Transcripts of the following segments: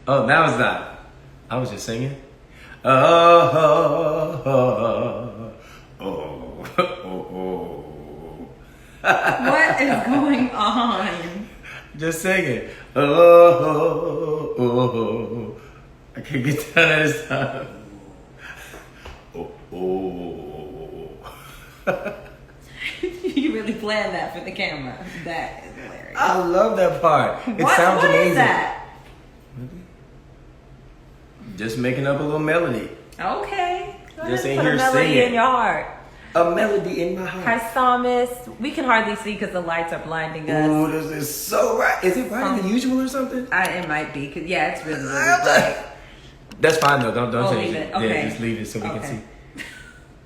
Oh, that was not. I was just singing. Oh, oh, oh, oh, oh. What is going on? Just singing. Oh, oh, oh. I can't get down at this time. Oh, oh. You really planned that for the camera. That is hilarious. I love that part. It sounds what amazing. Is that? Just making up a little melody. Okay. Just in Put here a melody singing. in your heart. A melody in my heart. Hi, Psalmist. We can hardly see because the lights are blinding us. Ooh, this is so right. Is it brighter than usual or something? It might be. Cause yeah, it's really bright. That's fine though. Don't change leave it. it. Okay. Yeah, just leave it so we can Okay. see.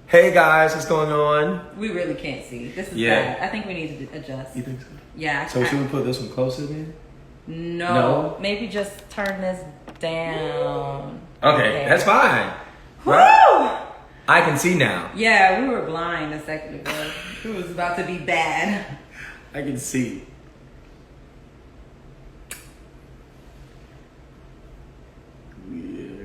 Hey guys, what's going on? We really can't see. This is Yeah. bad. I think we need to adjust. You think so? Yeah. So should we put this one closer then? No. Maybe just turn this down. Okay, that's fine. Woo! Right? I can see now. Yeah, we were blind a second ago. It was about to be bad. I can see.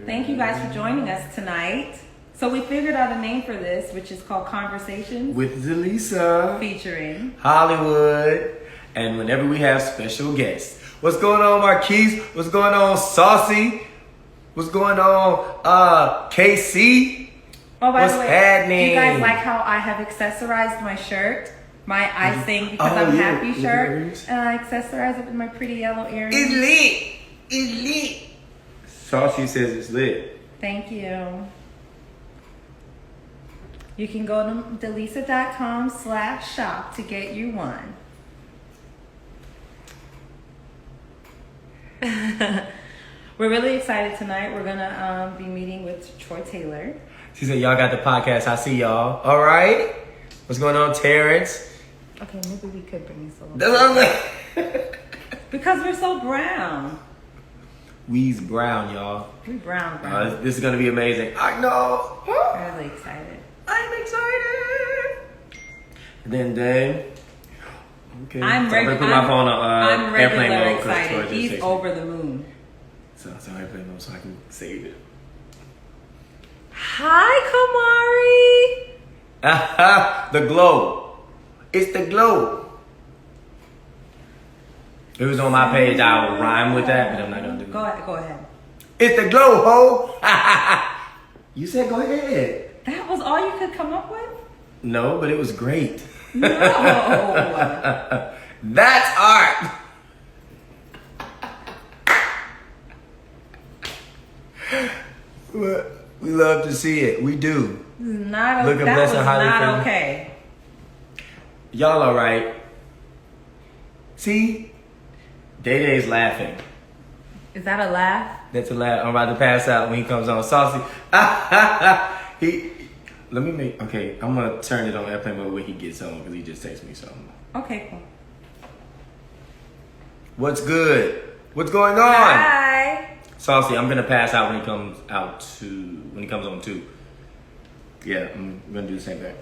Thank you guys for joining us tonight. So we figured out a name for this, which is called Conversations With Dileesa. featuring Hollywood. And whenever we have special guests. What's going on, Marquise? What's going on, Saucy? What's going on, KC? Oh, by What's the way, happening? do you guys like how I have accessorized my shirt? My I Sing Because I'm yeah, Happy with shirt. earrings. And I accessorize it with my pretty yellow earrings. It's lit. It's lit. Saucy says it's lit. Thank you. You can go to Dileesa.com/shop to get you one. We're really excited tonight. We're gonna be meeting with Troy Taylor. She said, y'all got the podcast. I see y'all. All right. What's going on, Terrence? Okay, maybe we could bring this over. That's what I'm like. Because we're so brown. We's brown, y'all. We brown. This is going to be amazing. I know. Really excited. I'm excited. And then Dave. Okay. I'm so I'm going to put my phone on I'm airplane regular mode. 'cause Troy excited. just He's texted me. over the moon. So airplane mode so I can save it. Hi, Kamari. The glow. It's the glow. If it was on my page, I would rhyme with that, but I'm not going to do it. Go ahead. It's the glow, ho. You said go ahead. That was all you could come up with? No, but it was great. No. That's art. We love to see it. We do. Not Look at that Blessing was Holly not Finn. okay. Y'all all right? See? Day Day's laughing. Is that a laugh? That's a laugh. I'm about to pass out when he comes on. Saucy. Okay, I'm going to turn it on airplane mode when he gets home because he just texted me something. Okay, cool. What's good? What's going on? Hi. Saucy, I'm gonna pass out when he comes on too. Yeah, I'm gonna do the same thing.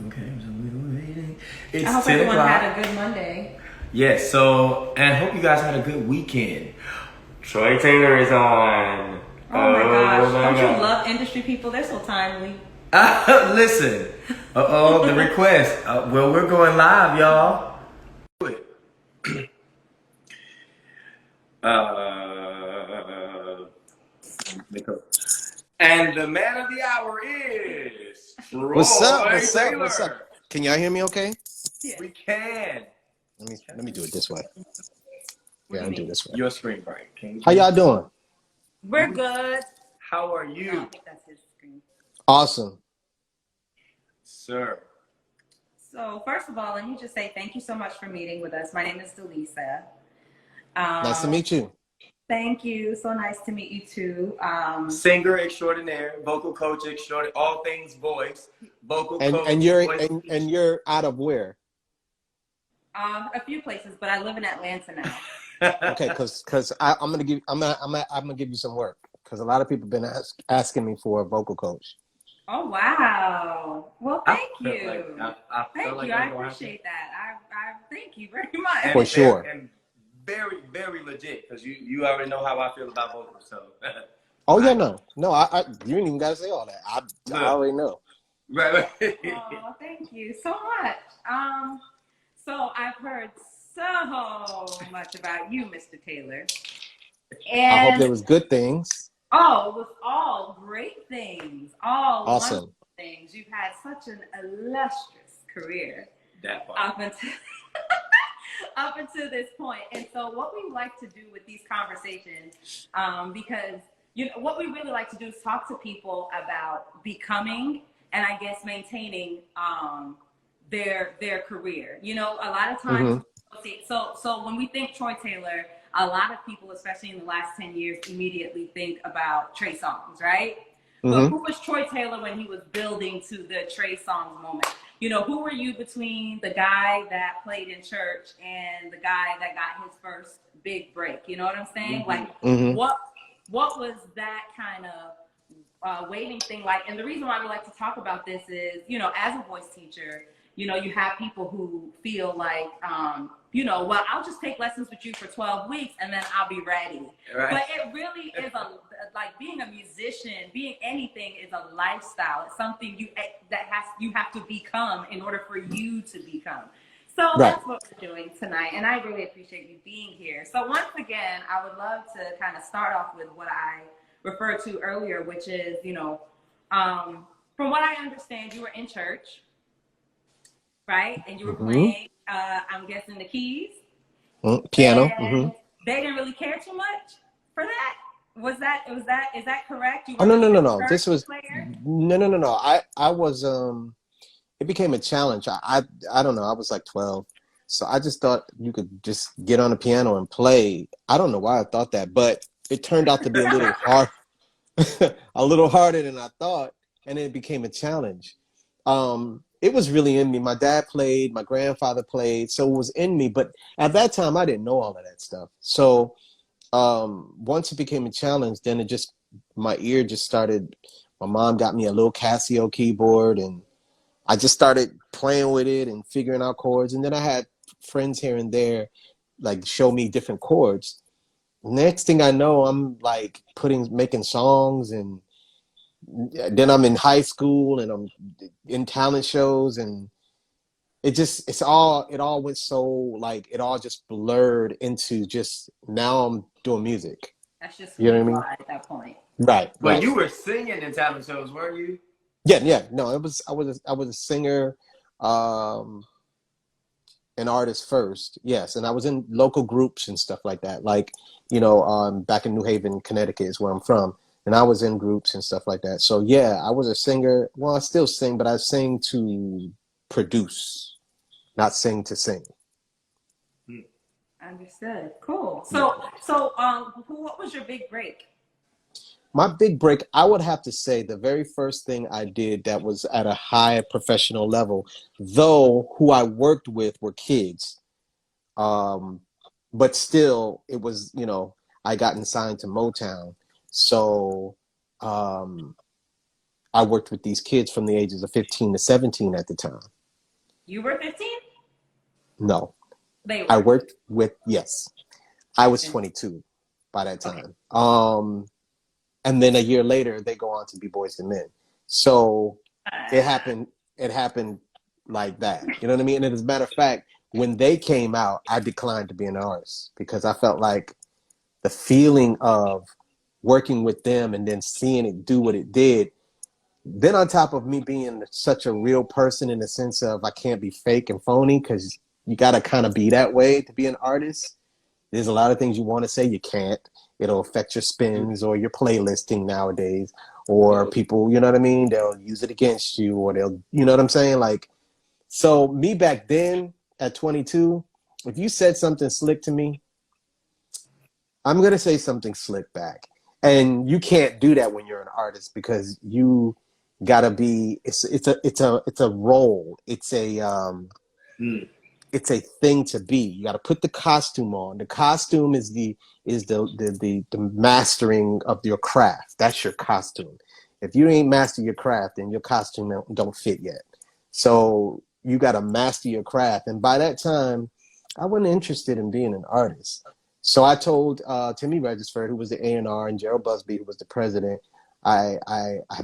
Okay, so we're waiting. It's I hope 10 everyone o'clock. had a good Monday. Yes, and I hope you guys had a good weekend. Troy Taylor is on. Oh my gosh. my Don't God. you love industry people? They're so timely. Listen. The request. Well, we're going live, y'all. And the man of the hour is Troy What's up? What's up? Taylor. What's up? Can y'all hear me okay? We can. Let me do it this way. Yeah, I'll do it this way. Your screen, Brian. Can you- How y'all doing? We're good. How are No, I you, think that's his screen. Awesome. sir? So first of all, let me just say thank you so much for meeting with us. My name is Dileesa. Nice to meet you. Thank you. So nice to meet you too. Singer extraordinaire, vocal coach extraordinaire, all things voice, vocal coach. And you're voice and you're out of where? A few places, but I live in Atlanta now. Okay, because I'm gonna give you some work because a lot of people have been asking me for a vocal coach. Oh wow! Well, thank I you. felt like- I Thank felt like you. I'm I going to- appreciate that. I thank you very much. For sure. And very, very legit. because you already know how I feel about vocals. So, Oh yeah, no, I you didn't even gotta say all that. I look, already know. right. Oh, thank you so much. So I've heard so much about you, Mr. Taylor, I hope and there was good things. oh, it was all great things, all wonderful Awesome. things. You've had such an illustrious career That part. up until up until this point. And so, what we like to do with these conversations, because what we really like to do is talk to people about becoming and I guess maintaining their career. A lot of times, Mm-hmm. so when we think Troy Taylor, a lot of people, especially in the last 10 years, immediately think about Trey Songz, right? But Mm-hmm. who was Troy Taylor when he was building to the Trey Songz moment? Who were you between the guy that played in church and the guy that got his first big break? You know what I'm saying? Mm-hmm. Like, Mm-hmm. what was that kind of waiting thing like? And the reason why we like to talk about this is, as a voice teacher, you have people who feel like, well, I'll just take lessons with you for 12 weeks and then I'll be ready. Right. But it really is like being a musician, being anything is a lifestyle. It's something you have to become in order for you to become. So Right. that's what we're doing tonight. And I really appreciate you being here. So once again, I would love to kind of start off with what I referred to earlier, which is, from what I understand, you were in church, right? And you were Mm-hmm. playing, I'm guessing, the keys. Piano. And they didn't really care too much for that. Is that correct? You Oh were no, really no, no, a no. church This was player? no. I was it became a challenge. I don't know. I was like 12. So I just thought you could just get on a piano and play. I don't know why I thought that, but it turned out to be a little hard, a little harder than I thought, and it became a challenge. It was really in me. My dad played, my grandfather played, so it was in me. But at that time, I didn't know all of that stuff. So once it became a challenge, then my ear just started. My mom got me a little Casio keyboard, and I just started playing with it and figuring out chords. And then I had friends here and there, like show me different chords. Next thing I know, I'm like making songs, and then I'm in high school and I'm in talent shows, and it all went so like it all just blurred into just now I'm doing music. That's just who You know you what I mean? are at that point. Right, But right. you were singing in talent shows, weren't you? Yeah. No, I was a singer, an artist first, yes, and I was in local groups and stuff like that. Like, back in New Haven, Connecticut is where I'm from, and I was in groups and stuff like that. So yeah, I was a singer. Well, I still sing, but I sing to produce, not sing to sing. Understood. Cool. Yeah. So what was your big break? My big break, I would have to say the very first thing I did that was at a high professional level, though who I worked with were kids. But still, it was, I gotten signed to Motown. So I worked with these kids from the ages of 15 to 17 at the time. You were 15? No, They were. I worked with, yes, I was 22 by that time. Okay. And then a year later, they go on to be Boys and Men. So it happened like that. You know what I mean? And as a matter of fact, when they came out, I declined to be an artist because I felt like the feeling of working with them and then seeing it do what it did. Then on top of me being such a real person in the sense of I can't be fake and phony because you got to kind of be that way to be an artist. There's a lot of things you want to say, you can't. It'll affect your spins or your playlisting nowadays. Or people, you know what I mean? They'll use it against you or you know what I'm saying? Like, so me back then at 22, if you said something slick to me, I'm going to say something slick back. And you can't do that when you're an artist because you gotta be, it's a role. It's a thing to be. You got to put the costume on. The costume is the mastering of your craft. That's your costume. If you ain't master your craft, then your costume don't fit yet. So you got to master your craft. And by that time, I wasn't interested in being an artist. So I told Timmy Regisford, who was the A&R, and Gerald Busby, who was the president, my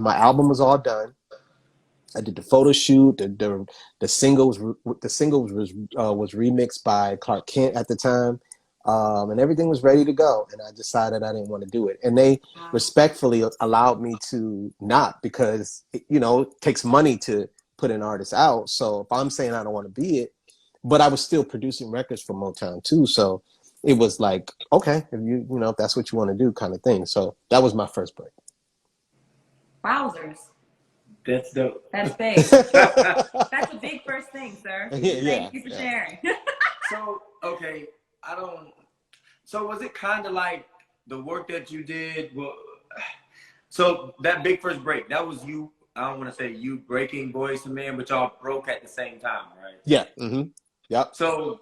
album was all done. I did the photo shoot. The singles was remixed by Clark Kent at the time, and everything was ready to go. And I decided I didn't want to do it. And they respectfully allowed me to not, because it takes money to put an artist out. So if I'm saying I don't want to be it, but I was still producing records for Motown too. So it was like, okay, if that's what you want to do, kind of thing. So that was my first break. Wowzers. That's dope. That's big. That's a big first thing, sir. Thank you for sharing. So, okay, so was it kind of like the work that you did? Well, so that big first break, that was you, I don't want to say you breaking Boyz II Men, but y'all broke at the same time, right? Yeah. Mm-hmm. Yep. So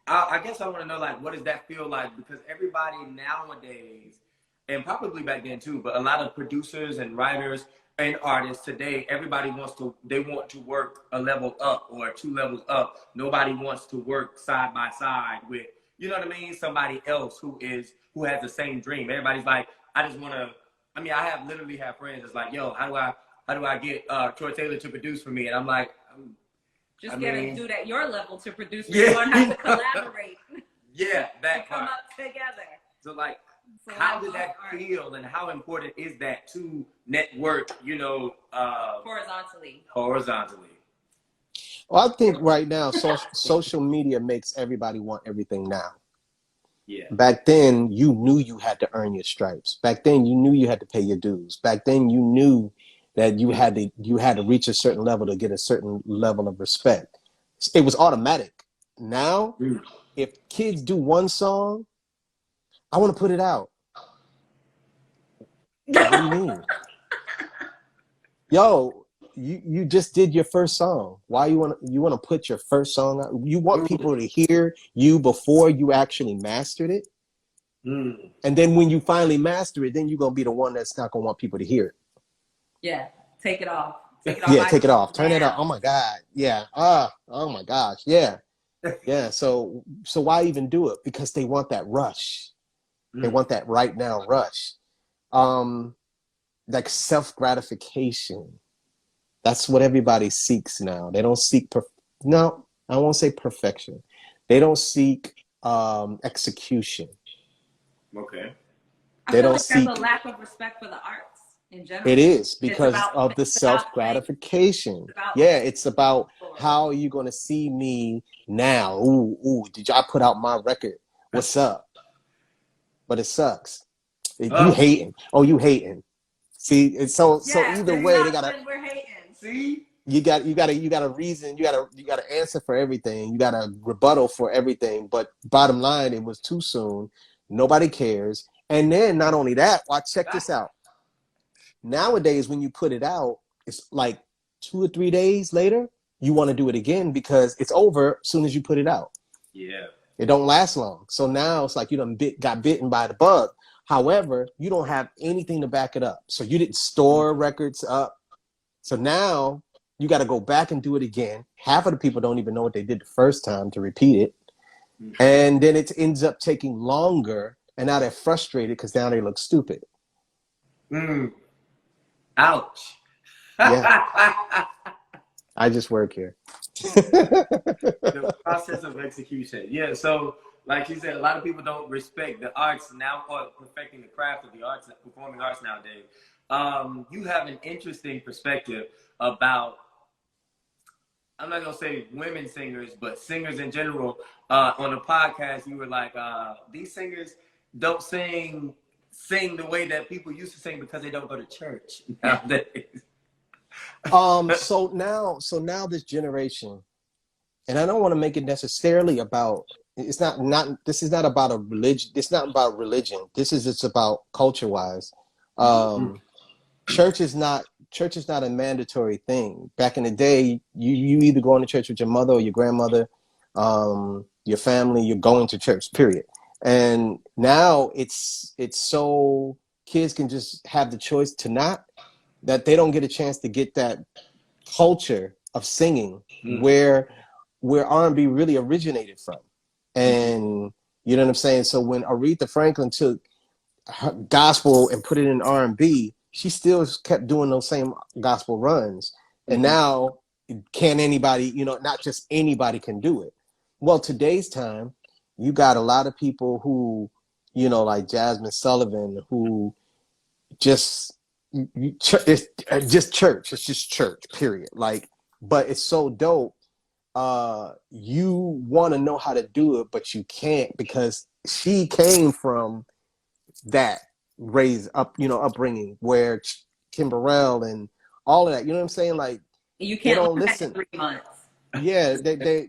I guess I want to know, like, what does that feel like? Because everybody nowadays, and probably back then too, but a lot of producers and writers and artists today, everybody want to work a level up or 2 levels up. Nobody wants to work side by side with, you know what I mean, somebody else who has the same dream. Everybody's like, I literally have friends that's like, yo, how do I get Troy Taylor to produce for me? And I'm like, just get a dude at your level to produce. You learn how to collaborate. Yeah, that come up together. So like, how did that feel, and how important is that to network, horizontally? Well, I think right now, social media makes everybody want everything now. Yeah. Back then, you knew you had to earn your stripes. Back then, you knew you had to pay your dues. Back then, you knew that you had to reach a certain level to get a certain level of respect. It was automatic. Now, if kids do one song, I want to put it out. What do you mean? Yo, you just did your first song. Why you want to put your first song out? You want people to hear you before you actually mastered it. And then when you finally master it, then you're going to be the one that's not going to want people to hear it. Yeah, take it off. Take it off. Turn it off. Oh my God. Yeah. Oh my gosh. Yeah. Yeah. So why even do it? Because they want that rush. They want that right now rush. Like self-gratification. That's what everybody seeks now. They don't seek no, I won't say perfection. They don't seek execution. Okay. They don't like seek. There's a lack of respect for the arts in general. It is because of the self-gratification. It's about how are you going to see me now? Ooh, did y'all put out my record? What's up? But it sucks. You hating. Oh, you hating. See, it's so either way, they gotta. We're hating. See, you got a reason. You got to answer for everything. You got a rebuttal for everything. But bottom line, it was too soon. Nobody cares. And then not only that, check this out. Nowadays, when you put it out, it's like 2 or 3 days later, you want to do it again because it's over as soon as you put it out. Yeah. It don't last long. So now it's like you got bitten by the bug. However, you don't have anything to back it up. So you didn't store records up. So now you got to go back and do it again. Half of the people don't even know what they did the first time to repeat it. And then it ends up taking longer. And now they're frustrated because now they look stupid. Ouch. Yeah. I just work here. The process of execution. Yeah, so like you said, a lot of people don't respect the arts now, or perfecting the craft of the arts, performing arts nowadays. You have an interesting perspective about, I'm not gonna say women singers, but singers in general. On the podcast, you were like, these singers don't sing the way that people used to sing because they don't go to church nowadays. So now this generation, and I don't want to make it necessarily about. It's not. This is not about a religion. It's not about religion. It's about culture wise. Church is not a mandatory thing. Back in the day, you either going to church with your mother or your grandmother, your family. You're going to church. Period. And now it's so kids can just have the choice to not, that they don't get a chance to get that culture of singing where R&B really originated from. And You know what I'm saying? So when Aretha Franklin took her gospel and put it in R&B, she still kept doing those same gospel runs. And now, can anybody, you know, not just anybody can do it. Well, today's time, you got a lot of people who, you know, like Jasmine Sullivan, who just, it's just church. It's just church, period. Like, but it's so dope. You want to know how to do it, but you can't, because she came from that upbringing where Kim Burrell and all of that, you know what I'm saying? Like, You they can't don't learn that in listen. 3 months. Yeah, they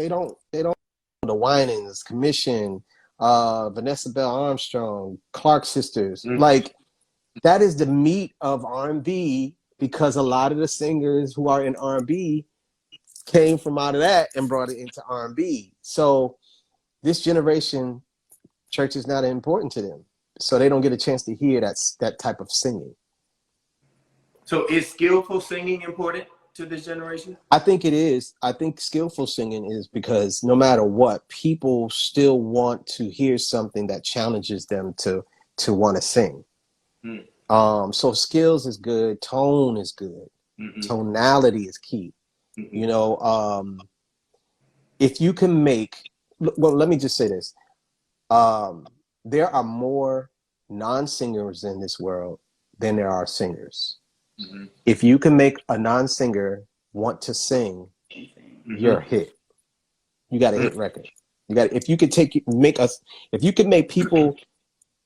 don't the Winans Commission, Vanessa Bell Armstrong, Clark sisters. Like, that is the meat of R&B, because a lot of the singers who are in R&B came from out of that and brought it into R&B. So this generation, church is not important to them. So they don't get a chance to hear that type of singing. So is skillful singing important to this generation? I think it is. I think skillful singing is, because no matter what, people still want to hear something that challenges them to want to sing. So skills is good. Tone is good. Tonality is key. You know, if you can make, well, let me just say this. There are more non-singers in this world than there are singers. If you can make a non-singer want to sing, you're a hit. You got a hit record. If you could if you could make people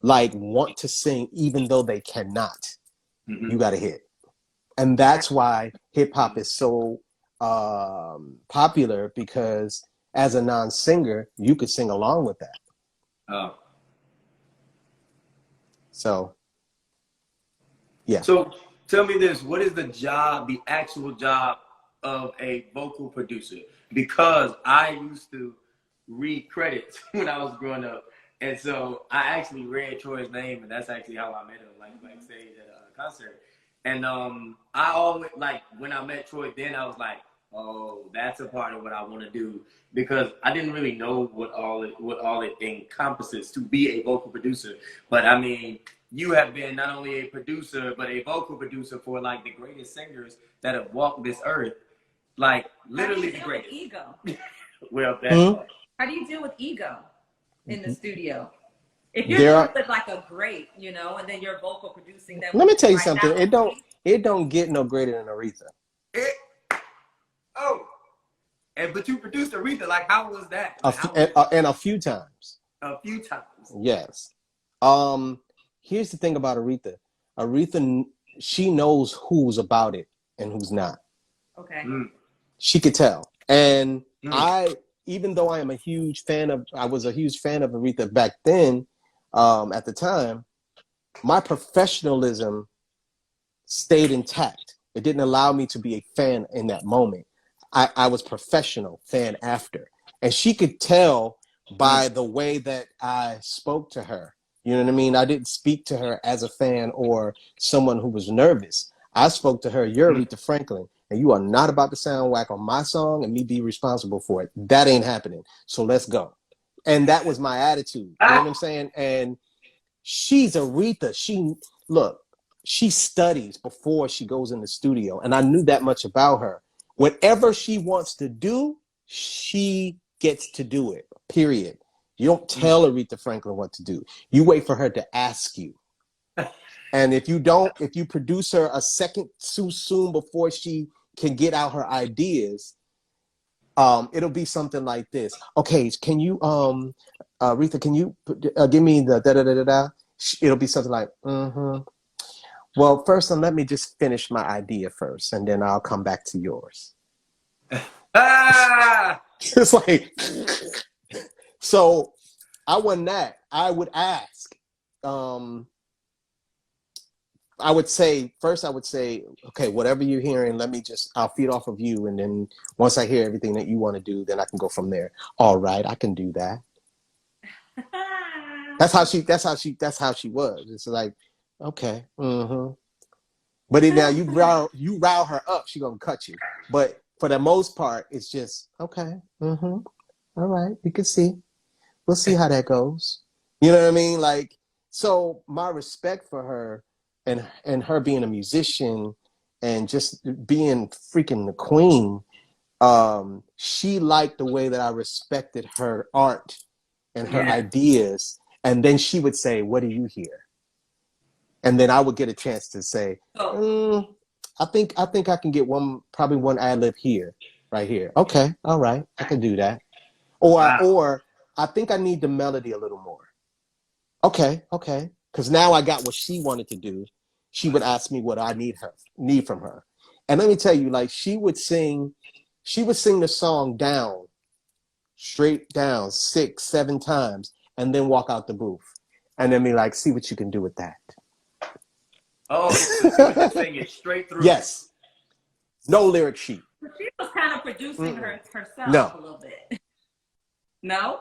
like want to sing even though they cannot, you got a hit. And that's why hip hop is so popular, because as a non-singer, you could sing along with that. Oh. So, yeah. So tell me this, what is the actual job of a vocal producer? Because I used to read credits when I was growing up. And so I actually read Troy's name, and that's actually how I met him, like backstage at a concert. And I always, like, when I met Troy, then I was like, oh, that's a part of what I want to do, because I didn't really know what all it encompasses to be a vocal producer. But I mean, you have been not only a producer, but a vocal producer for like the greatest singers that have walked this earth, like literally the greatest. Ego. Well, that's How do you deal with ego in the studio? If you're dealing with like a great, you know, and then you're vocal producing them. Let me tell you something. It don't get no greater than Aretha. But you produced Aretha. Like, how was that? And a few times. A few times. Yes. Here's the thing about Aretha. Aretha, she knows who's about it and who's not. Okay. She could tell. And even though I was a huge fan of Aretha back then, at the time, my professionalism stayed intact. It didn't allow me to be a fan in that moment. I was professional fan after. And she could tell by the way that I spoke to her. You know what I mean? I didn't speak to her as a fan or someone who was nervous. I spoke to her, you're Aretha Franklin, and you are not about to sound whack on my song and me be responsible for it. That ain't happening. So let's go. And that was my attitude. You know what I'm saying? And she's Aretha. She studies before she goes in the studio. And I knew that much about her. Whatever she wants to do, she gets to do it, period. You don't tell Aretha Franklin what to do. You wait for her to ask you. And if you produce her a second too soon before she can get out her ideas, it'll be something like this. Okay, can you, Aretha, can you give me the da-da-da-da-da? It'll be something like, well, first, let me just finish my idea first, and then I'll come back to yours. It's like, so I wasn't that. I would ask. I would say, okay, whatever you're hearing, I'll feed off of you. And then once I hear everything that you want to do, then I can go from there. All right, I can do that. That's how she was. It's like, okay. But now you rile her up, she gonna cut you. But for the most part, it's just, okay. All right, we can see. we'll see how that goes. You know what I mean? Like, so my respect for her and her being a musician and just being freaking the queen, she liked the way that I respected her art and her ideas. And then she would say, what do you hear? And then I would get a chance to say, I think I can get probably one ad lib here, right here. Okay, all right, I can do that. Or I think I need the melody a little more. Okay. Because now I got what she wanted to do. She would ask me what I need from her. And let me tell you, like she would sing the song down, straight down 6, 7 times, and then walk out the booth. And then be like, see what you can do with that. Oh, so she was just singing straight through. Yes. No lyric sheet. But she was kind of producing herself a little bit. No?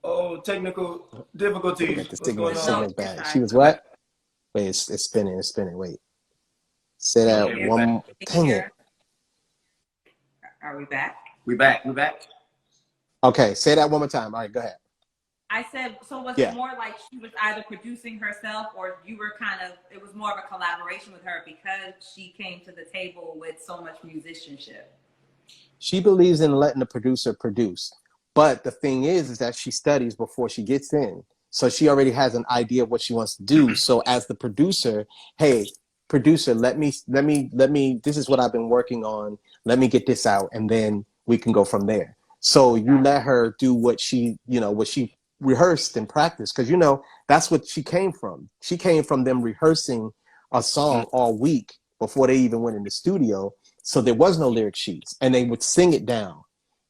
Oh, technical difficulties. The What's going on? back. She was what? Wait, it's spinning. Wait. Say that one more. Dang it. Are we back? We back. Okay, say that one more time. All right, go ahead. I said, so was it more like she was either producing herself or you were it was more of a collaboration with her because she came to the table with so much musicianship? She believes in letting the producer produce. But the thing is that she studies before she gets in. So she already has an idea of what she wants to do. So as the producer, hey, producer, let me, this is what I've been working on. Let me get this out. And then we can go from there. So you let her do what she rehearsed and practiced. Cause that's what she came from. She came from them rehearsing a song all week before they even went in the studio. So there was no lyric sheets and they would sing it down.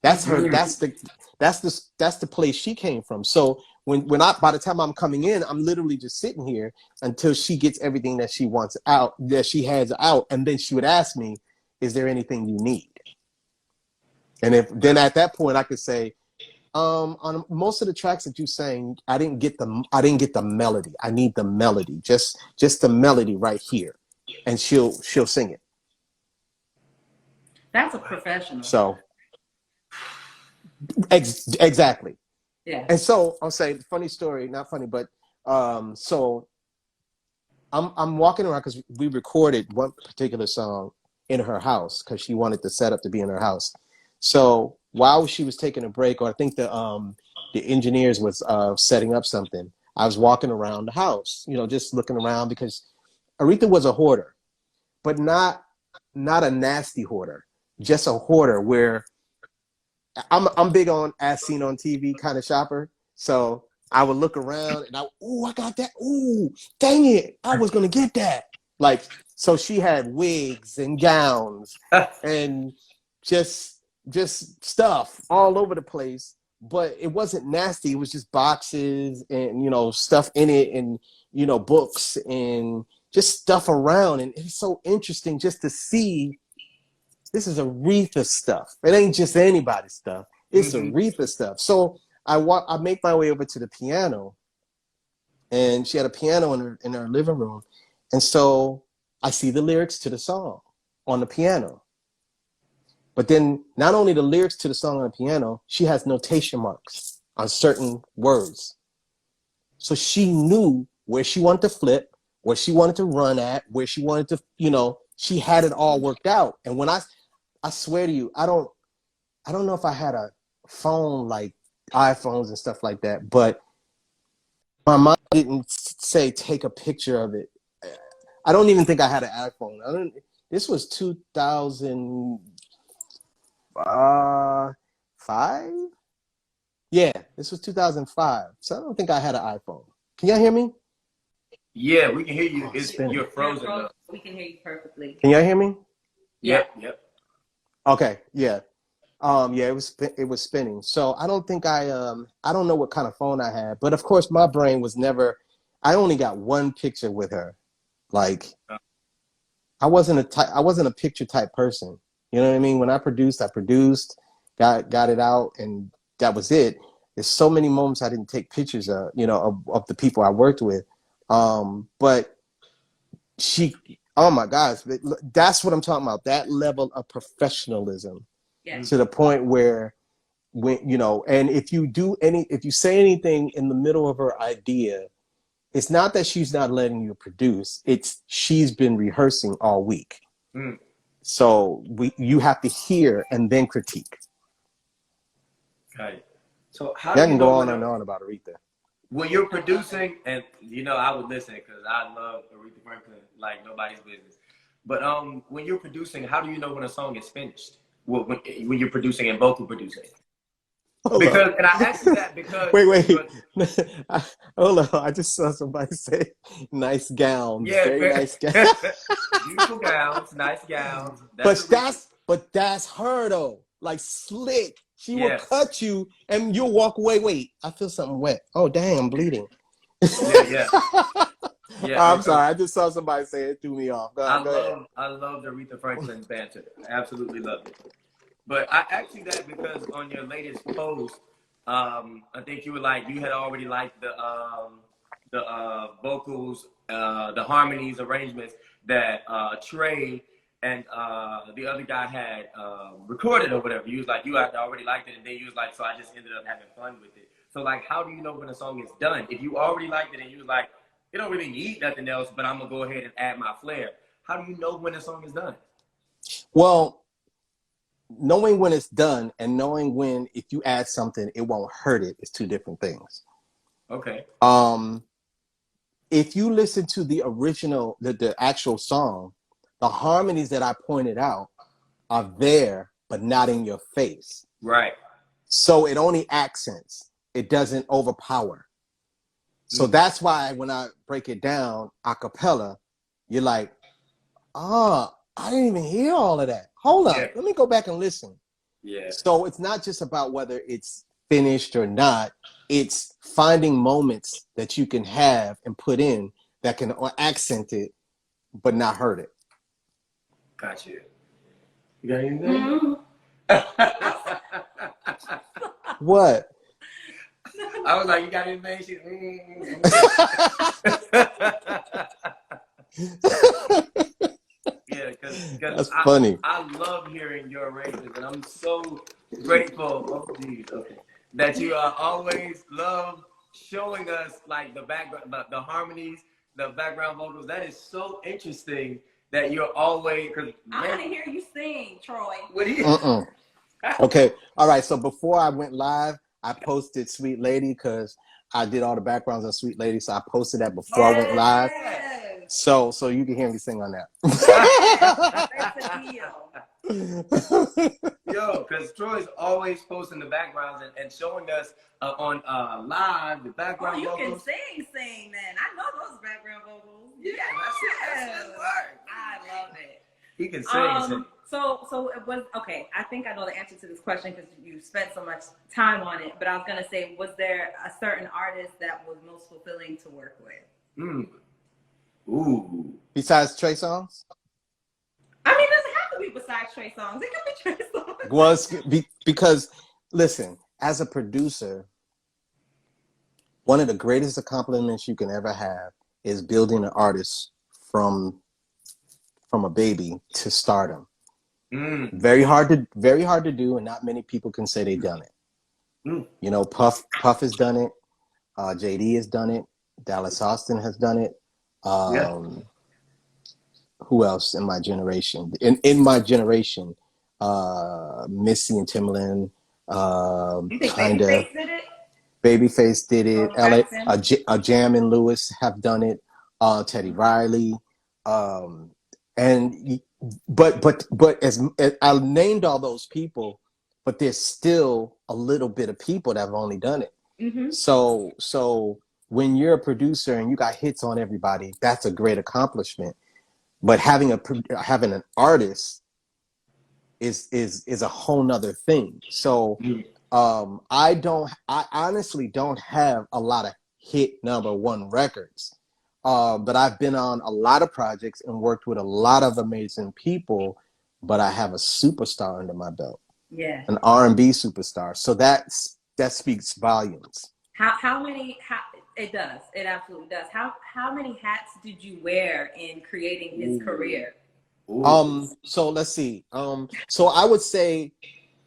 That's her. That's the place she came from. So by the time I'm coming in, I'm literally just sitting here until she gets everything that she wants out, that she has out. And then she would ask me, is there anything you need? And then at that point I could say, on most of the tracks that you sang, I didn't get the melody. I need the melody, just the melody right here. And she'll sing it. That's a professional. So exactly. Yeah. And so I'll say funny story, not funny, but so I'm walking around because we recorded one particular song in her house because she wanted the setup to be in her house. So while she was taking a break, or I think the engineers was setting up something, I was walking around the house, just looking around because Aretha was a hoarder, but not a nasty hoarder, just a hoarder where I'm big on as seen on TV kind of shopper. So I would look around and I got that. Ooh, dang it. I was going to get that. Like, so she had wigs and gowns and just stuff all over the place, but it wasn't nasty. It was just boxes and, stuff in it and, books and just stuff around. And it's so interesting just to see. This is Aretha stuff. It ain't just anybody's stuff. It's Aretha stuff. So I make my way over to the piano, and she had a piano in her living room. And so I see the lyrics to the song on the piano. But then not only the lyrics to the song on the piano, she has notation marks on certain words. So she knew where she wanted to flip, where she wanted to run at, where she wanted to, she had it all worked out. And when I swear to you, I don't know if I had a phone like iPhones and stuff like that, but my mom didn't say take a picture of it. I don't even think I had an iPhone. This was 2005? Yeah, this was 2005. So I don't think I had an iPhone. Can y'all hear me? Yeah, we can hear you. You're frozen though. We can hear you perfectly. Can y'all hear me? Yep. Okay, yeah. It was spinning. So I don't think I don't know what kind of phone I had, but of course my brain was never, I only got one picture with her. Like I wasn't a picture type person. You know what I mean? When I produced, got it out, and that was it. There's so many moments I didn't take pictures of, of the people I worked with. But she, oh my gosh, that's what I'm talking about. That level of professionalism to the point where when, you know, and if you say anything in the middle of her idea, it's not that she's not letting you produce, it's she's been rehearsing all week. Mm. So you have to hear and then critique. Right. So how I do you can know go on and on about Aretha. when you're producing, and you know I would listen because I love Aretha Franklin like nobody's business. But when you're producing, how do you know when a song is finished? When you're producing and vocal producing? Because, and I asked you that because wait. Hold on. I just saw somebody say nice gowns. Yeah, Very nice gowns. beautiful gowns, nice gowns. But that's her though. Like slick. She will Yes. cut you and you'll walk away. Wait, I feel something wet. Oh dang, I'm bleeding. Yeah. I'm sorry. I just saw somebody say it, threw me off. Go ahead. I love the Aretha Franklin banter. Absolutely love it. But I asked you that because on your latest post, I think you were like you had already liked the vocals, the harmonies, arrangements that Trey and the other guy had recorded or whatever. You was like you had already liked it, and then you was like, so I just ended up having fun with it. So like, how do you know when a song is done? If you already liked it and you was like, it don't really need nothing else, but I'm gonna go ahead and add my flair. How do you know when a song is done? Well, knowing when it's done and knowing when if you add something it won't hurt it is two different things. Okay. If you listen to the original, the actual song, the harmonies that I pointed out are there but not in your face. Right. So it only accents, it doesn't overpower. So that's why when I break it down a cappella, you're like, I didn't even hear all of that. Hold up, let me go back and listen. Yeah. So it's not just about whether it's finished or not. It's finding moments that you can have and put in that can accent it, but not hurt it. Got you. You got anything? What? I was like, you got anything? She, Yeah, because that's funny. I love hearing your arrangements, and I'm so grateful that you always love showing us like the background, the harmonies, the background vocals. That is so interesting that you're always. I want to hear you sing, Troy. What do you? Okay, all right. So before I went live, I posted "Sweet Lady" because I did all the backgrounds on "Sweet Lady," so I posted that before I went live. So you can hear me sing on that. Yo, because Troy's always posting the backgrounds and showing us on live the background vocals. You can sing then. I know those background vocals. Yeah, that's it. I love it. He can sing. So it was okay. I think I know the answer to this question because you spent so much time on it. But I was gonna say, was there a certain artist that was most fulfilling to work with? Ooh. Besides Trey Songz? I mean, it doesn't have to be besides Trey Songz. It could be Trey Songz. Because listen, as a producer, one of the greatest accomplishments you can ever have is building an artist from a baby to stardom. Very hard to do, and not many people can say they've done it. You know, Puff has done it. JD has done it. Dallas Austin has done it. Who else in my generation? In my generation, Missy and Timbaland. You think Babyface did it? Babyface did it. Jam and Lewis have done it. Teddy Riley. But as I named all those people, but there's still a little bit of people that have only done it. So when you're a producer and you got hits on everybody, that's a great accomplishment. But having an artist is a whole nother thing. So I honestly don't have a lot of hit #1 records. But I've been on a lot of projects and worked with a lot of amazing people, but I have a superstar under my belt. Yeah. An R&B superstar. So that speaks volumes. How many it does. It absolutely does. How many hats did you wear in creating his career? So let's see. So I would say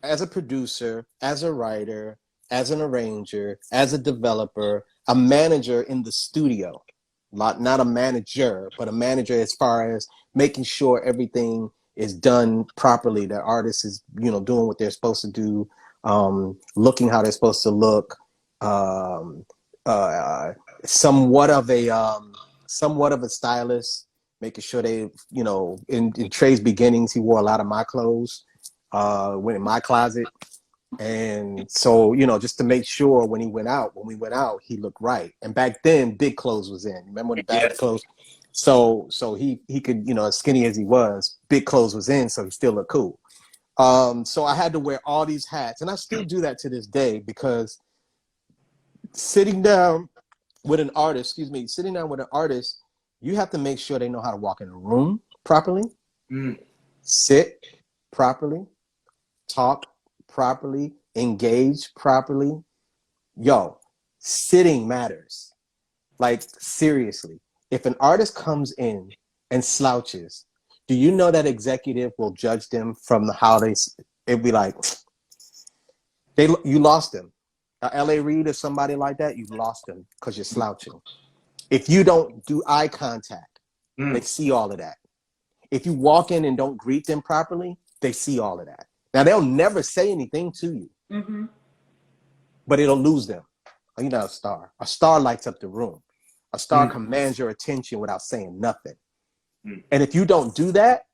as a producer, as a writer, as an arranger, as a developer, a manager in the studio. Not a manager, but a manager as far as making sure everything is done properly. The artist is, doing what they're supposed to do, looking how they're supposed to look, um, somewhat of a stylist, making sure they, in Trey's beginnings, he wore a lot of my clothes, went in my closet. And so, just to make sure when we went out, he looked right. And back then, big clothes was in. Remember when the bag clothes? So he could, as skinny as he was, big clothes was in, so he still looked cool. So I had to wear all these hats, and I still do that to this day, because sitting down with an artist, you have to make sure they know how to walk in a room properly, sit properly, talk properly, engage properly. Yo, sitting matters. Like, seriously. If an artist comes in and slouches, do you know that executive will judge them from how it'd be like, you lost them. L.A. Reid or somebody like that, you lost them because you're slouching. If you don't do eye contact, they see all of that. If you walk in and don't greet them properly, they see all of that. Now, they'll never say anything to you, but it'll lose them. Oh, you're not a star. A star lights up the room. A star commands your attention without saying nothing. And if you don't do that,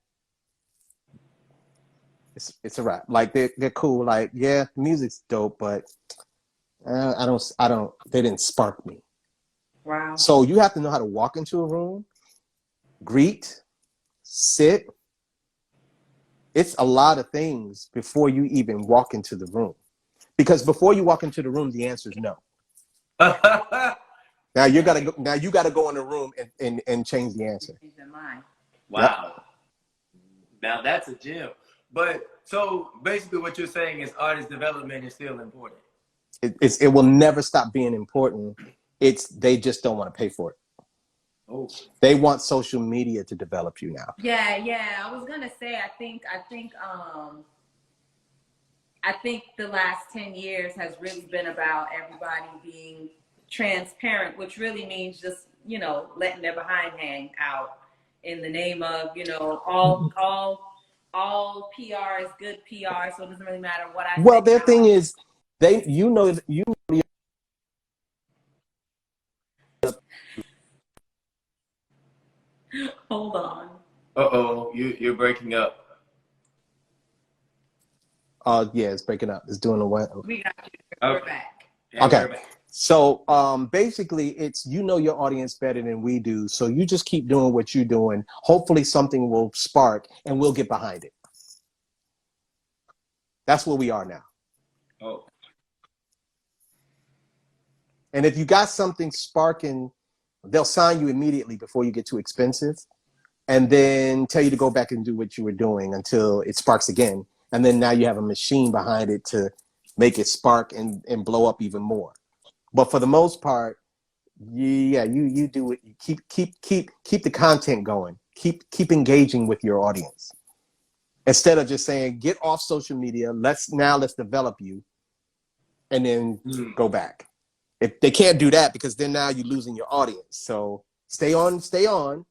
it's a wrap. Like, they're cool. Like, yeah, music's dope, but they didn't spark me. Wow. So you have to know how to walk into a room, greet, sit. It's a lot of things before you even walk into the room. Because before you walk into the room, the answer is no. Now you gotta go in the room and change the answer. Wow. Yep. Now that's a gem. But so basically what you're saying is artist development is still important. It will never stop being important. They just don't want to pay for it. Oh. They want social media to develop you now. Yeah. I was gonna say, I think the last 10 years has really been about everybody being transparent, which really means just, letting their behind hang out in the name of, all PR is good PR, so it doesn't really matter what I say. Well, their thing is, Hold on. Uh-oh, you're breaking up. Yeah, it's breaking up. It's doing the what? We got you. We're back. Yeah, okay. We're back. So basically, it's your audience better than we do. So you just keep doing what you're doing. Hopefully something will spark and we'll get behind it. That's where we are now. Oh. And if you got something sparking, they'll sign you immediately before you get too expensive, and then tell you to go back and do what you were doing until it sparks again. And then now you have a machine behind it to make it spark and blow up even more. But for the most part, yeah, you do it. You keep the content going. Keep engaging with your audience. Instead of just saying, get off social media, let's develop you, and then go back. If they can't do that, because then now you're losing your audience. So stay on.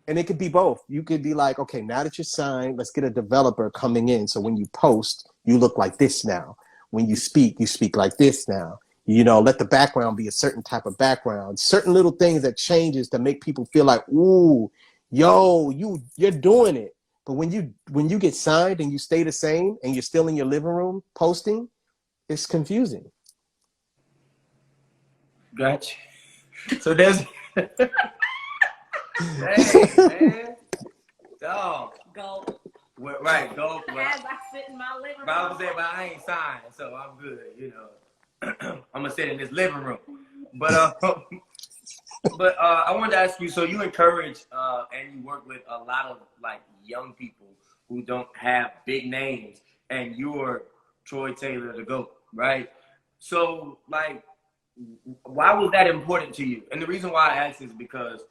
And it could be both. You could be like, okay, now that you're signed, let's get a developer coming in. So when you post, you look like this now. When you speak like this now. Let the background be a certain type of background. Certain little things that changes to make people feel like, ooh, yo, you're doing it. But when you get signed and you stay the same and you're still in your living room posting, it's confusing. Gotcha. So there's hey, man. Dog. Go. Right, go. As I sit in my living room. But I was saying, but I ain't signed, so I'm good, I'm gonna sit in this living room. But I wanted to ask you, so you encourage and you work with a lot of like young people who don't have big names, and you're Troy Taylor the GOAT, right? So like, why was that important to you? And the reason why I ask is because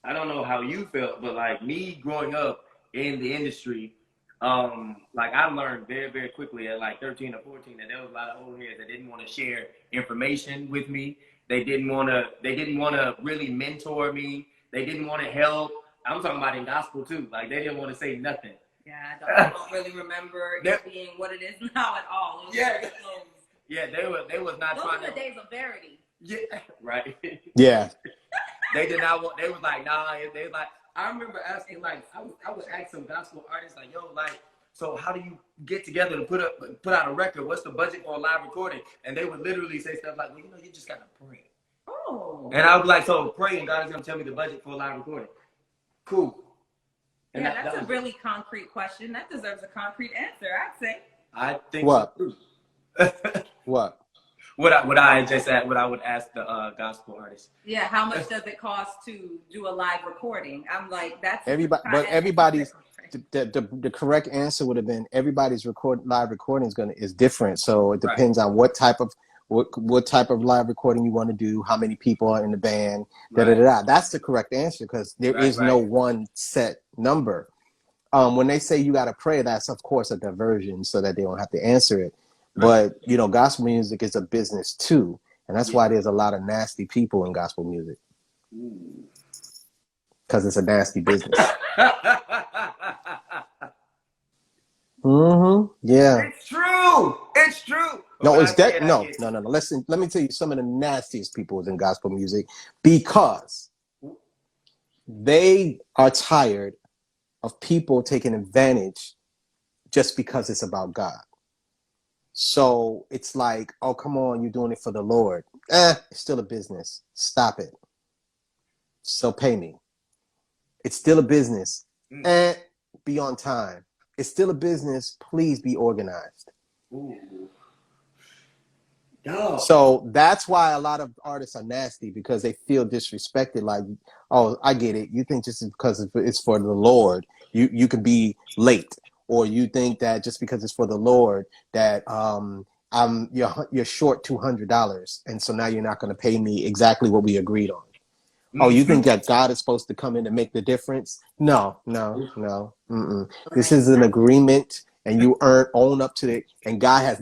I don't know how you felt, but like me growing up in the industry, Like I learned very, very quickly at like 13 or 14 that there was a lot of old heads that didn't want to share information with me. They didn't want to really mentor me. They didn't want to help. I'm talking about in gospel too. Like they didn't want to say nothing. Yeah, I don't really remember it being what it is now at all. It was Yeah. Yeah, they was not those trying were the to. days of Verity. Yeah, right. Yeah. They did not want. They was like, nah. They was like, I remember asking, like, I would ask some gospel artists, like, yo, like, so how do you get together to put out a record? What's the budget for a live recording? And they would literally say stuff like, well, you know, you just gotta pray. Oh. And I was like, so pray, and God is gonna tell me the budget for a live recording. Cool. And yeah, that's a really concrete question. That deserves a concrete answer, I'd say. I think What? so too. What? What I would ask the gospel artists. Yeah, how much does it cost to do a live recording? I'm like, that's Everybody, but everybody's the correct answer would have been everybody's live recording is different. So it depends on what type of live recording you want to do, how many people are in the band, That's the correct answer because there is no one set number. When they say you got to pray, that's of course a diversion so that they don't have to answer it. But, you know, gospel music is a business too. And that's why there's a lot of nasty people in gospel music. Because it's a nasty business. Yeah. It's true. It's true. No, it's that. No. Listen, let me tell you some of the nastiest people in gospel music because they are tired of people taking advantage just because it's about God. So it's like, oh, come on, you're doing it for the Lord. It's still a business. Stop it. So pay me. It's still a business. Be on time. It's still a business. Please be organized. So that's why a lot of artists are nasty because they feel disrespected. Like, oh, I get it. You think just because it's for the Lord, you can be late. Or you think that just because it's for the Lord that you're short $200, and so now you're not going to pay me exactly what we agreed on. Oh, you think that God is supposed to come in and make the difference? No. This is an agreement, and you own up to it, and God has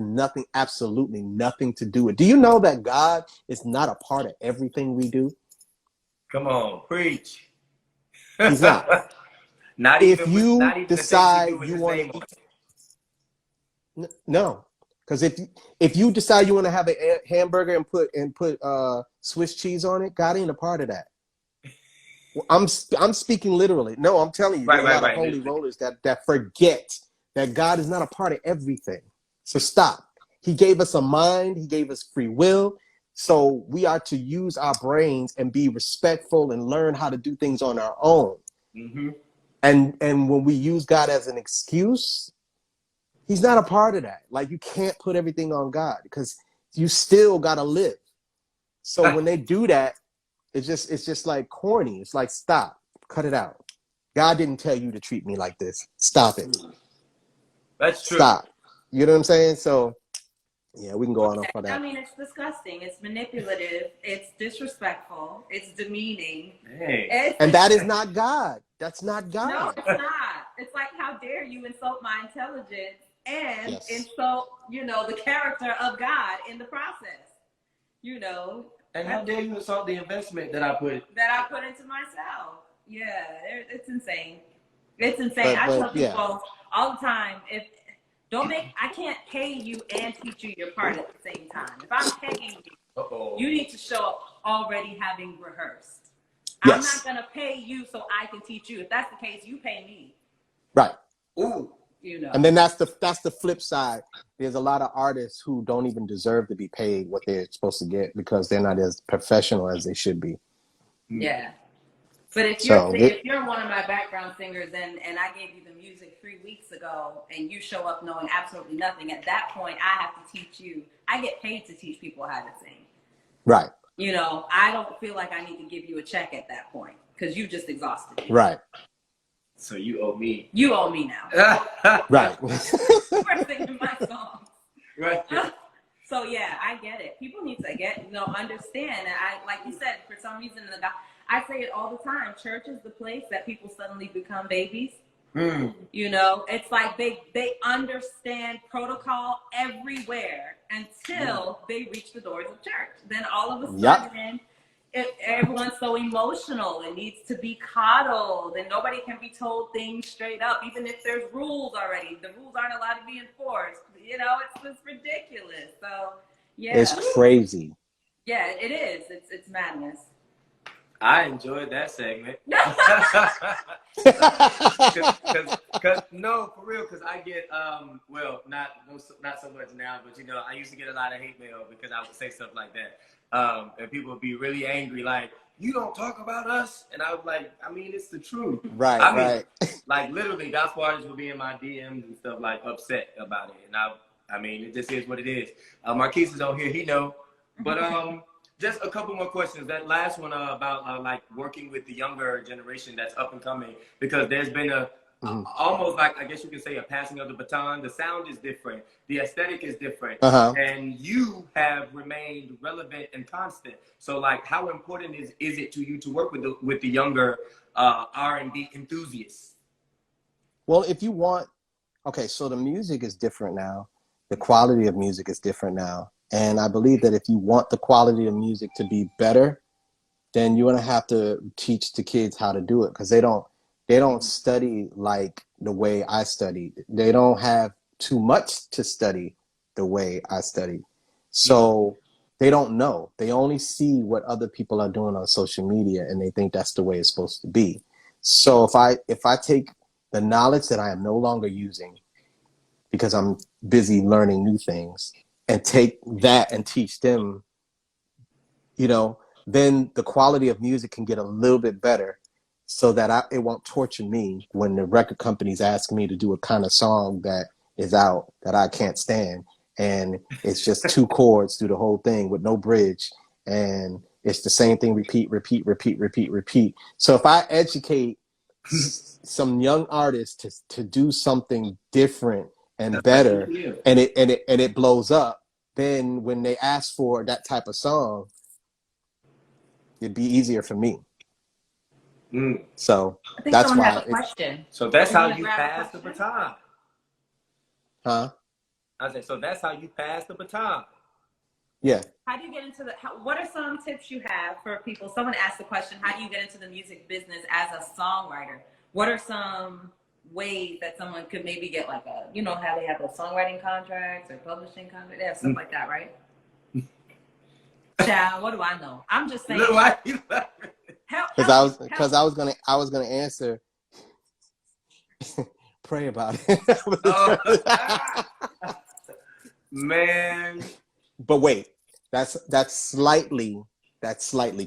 absolutely nothing to do with it. Do you know that God is not a part of everything we do? Come on, preach. He's not. If you decide you want to, no, because if you decide you want to have a hamburger and put Swiss cheese on it, God ain't a part of that. I'm speaking literally. No, I'm telling you, there's a lot of holy rollers that forget that God is not a part of everything. So stop. He gave us a mind. He gave us free will. So we are to use our brains and be respectful and learn how to do things on our own. And when we use God as an excuse, he's not a part of that. Like, you can't put everything on God because you still got to live. So when they do that, it's just like corny. It's like, stop, cut it out. God didn't tell you to treat me like this. Stop it. That's true. Stop. You know what I'm saying? So, yeah, we can go on for that. I mean, it's disgusting. It's manipulative. It's disrespectful. It's demeaning. And that is not God. That's not God. No, it's not. It's like, how dare you insult my intelligence and insult, the character of God in the process, And how dare you insult the investment that I put into myself? Yeah, it's insane. It's insane. I tell people all the time, I can't pay you and teach you your part at the same time. If I'm paying you, you need to show up already having rehearsed. I'm not going to pay you so I can teach you. If that's the case, you pay me. Right. Ooh. And then that's the flip side. There's a lot of artists who don't even deserve to be paid what they're supposed to get because they're not as professional as they should be. Yeah. But if you're one of my background singers and I gave you the music 3 weeks ago and you show up knowing absolutely nothing, at that point I have to teach you. I get paid to teach people how to sing. Right. I don't feel like I need to give you a check at that point because you just exhausted me. Right. So you owe me. You owe me now. Right. We're singing my songs. Right. So yeah, I get it. People need to understand. And I, like you said, for some reason, I say it all the time. Church is the place that people suddenly become babies. You know, it's like they understand protocol everywhere until they reach the doors of church. Then all of a sudden, everyone's so emotional. It needs to be coddled, and nobody can be told things straight up, even if there's rules already. The rules aren't allowed to be enforced. You know, it's just ridiculous. So yeah, it's crazy. Yeah, it is. It's madness. I enjoyed that segment. Cause no, for real, because I get well, not so much now, but you know, I used to get a lot of hate mail because I would say stuff like that. And people would be really angry, like, you don't talk about us. And I was like, I mean, it's the truth. Right. Like literally gospel artists would be in my DMs and stuff, like upset about it. And I mean, it just is what it is. Marquise is on here, he know. But just a couple more questions. That last one about like working with the younger generation that's up and coming, because there's been almost like, I guess you can say, a passing of the baton. The sound is different. The aesthetic is different. And you have remained relevant and constant. So like, how important is it to you to work with the younger R&B enthusiasts? Well, if you want, okay, so the music is different now. The quality of music is different now. And I believe that if you want the quality of music to be better, then you're going to have to teach the kids how to do it, because they don't study like the way I studied. They don't have too much to study the way I studied. So they don't know. They only see what other people are doing on social media, and they think that's the way it's supposed to be. So if I take the knowledge that I am no longer using because I'm busy learning new things, and take that and teach them, you know, then the quality of music can get a little bit better, so that it won't torture me when the record companies ask me to do a kind of song that is out that I can't stand. And it's just 2 chords through the whole thing with no bridge. And it's the same thing, repeat. So if I educate some young artists to do something different and better, and it blows up, then when they ask for that type of song, it'd be easier for me. So I think that's someone why. has a question. So that's how you pass the baton. Huh? I said, so that's how you pass the baton. Yeah. How do you get into what are some tips you have for people? Someone asked the question, how do you get into the music business as a songwriter? What are some ways that someone could maybe get like you know how they have those songwriting contracts or publishing contracts? They have stuff like that, right? Child, what do I know? I'm just saying. Because I was gonna answer. Pray about it. Man. But wait, that's slightly